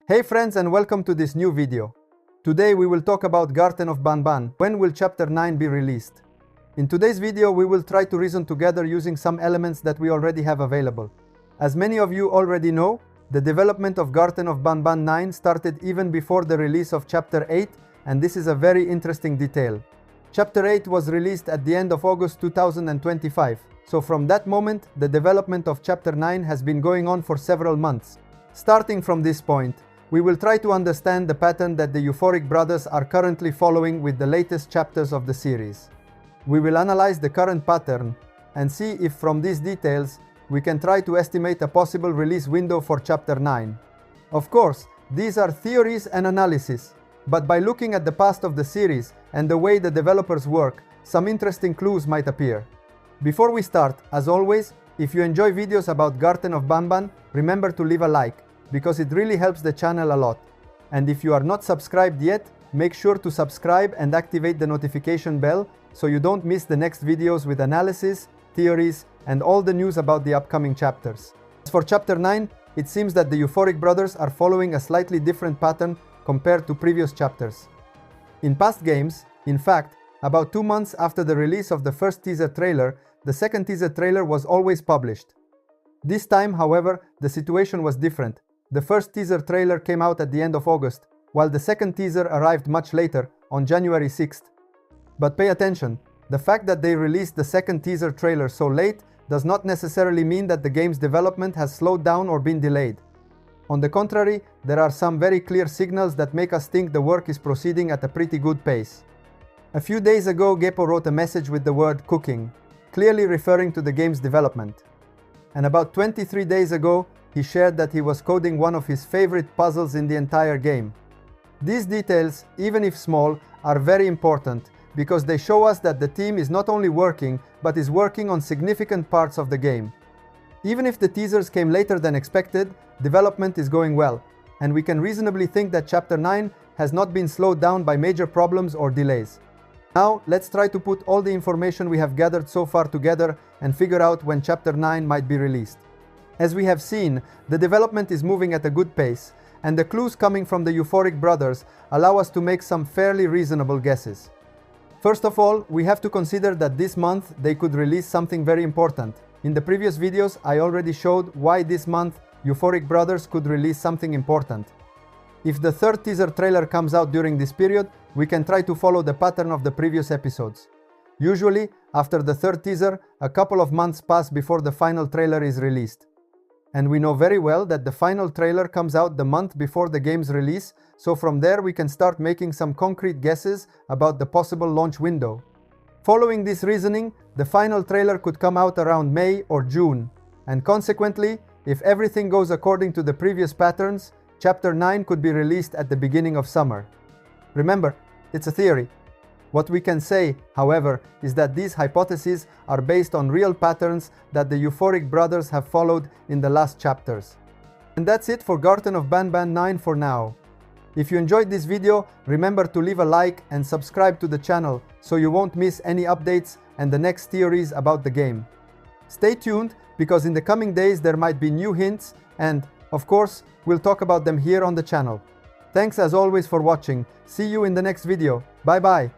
Hey friends, and welcome to this new video. Today we will talk about Garten of Banban. When will chapter 9 be released? In today's video we will try to reason together using some elements that we already have available. As many of you already know, the development of Garten of Banban 9 started even before the release of chapter 8, and this is a very interesting detail. Chapter 8 was released at the end of August 2025, so from that moment the development of chapter 9 has been going on for several months. Starting from this point, we will try to understand the pattern that the Euphoric Brothers are currently following with the latest chapters of the series. We will analyze the current pattern and see if from these details we can try to estimate a possible release window for chapter 9. Of course, these are theories and analysis, but by looking at the past of the series and the way the developers work, some interesting clues might appear. Before we start, as always, if you enjoy videos about Garten of Banban, remember to leave a like, because it really helps the channel a lot. And if you are not subscribed yet, make sure to subscribe and activate the notification bell so you don't miss the next videos with analysis, theories, and all the news about the upcoming chapters. As for chapter 9, it seems that the Euphoric Brothers are following a slightly different pattern compared to previous chapters. In past games, in fact, about 2 months after the release of the first teaser trailer, the second teaser trailer was always published. This time, however, the situation was different. The first teaser trailer came out at the end of August, while the second teaser arrived much later, on January 6th. But pay attention, the fact that they released the second teaser trailer so late does not necessarily mean that the game's development has slowed down or been delayed. On the contrary, there are some very clear signals that make us think the work is proceeding at a pretty good pace. A few days ago, Geppo wrote a message with the word cooking, clearly referring to the game's development. And about 23 days ago, he shared that he was coding one of his favorite puzzles in the entire game. These details, even if small, are very important because they show us that the team is not only working, but is working on significant parts of the game. Even if the teasers came later than expected, development is going well, and we can reasonably think that chapter 9 has not been slowed down by major problems or delays. Now, let's try to put all the information we have gathered so far together and figure out when chapter 9 might be released. As we have seen, the development is moving at a good pace, and the clues coming from the Euphoric Brothers allow us to make some fairly reasonable guesses. First of all, we have to consider that this month they could release something very important. In the previous videos, I already showed why this month Euphoric Brothers could release something important. If the third teaser trailer comes out during this period, we can try to follow the pattern of the previous episodes. Usually, after the third teaser, a couple of months pass before the final trailer is released. And we know very well that the final trailer comes out the month before the game's release, so from there we can start making some concrete guesses about the possible launch window. Following this reasoning, the final trailer could come out around May or June, and consequently, if everything goes according to the previous patterns, chapter 9 could be released at the beginning of summer. Remember, it's a theory. What we can say, however, is that these hypotheses are based on real patterns that the Euphoric Brothers have followed in the last chapters. And that's it for Garten of Banban 9 for now. If you enjoyed this video, remember to leave a like and subscribe to the channel so you won't miss any updates and the next theories about the game. Stay tuned, because in the coming days there might be new hints and, of course, we'll talk about them here on the channel. Thanks as always for watching. See you in the next video. Bye bye.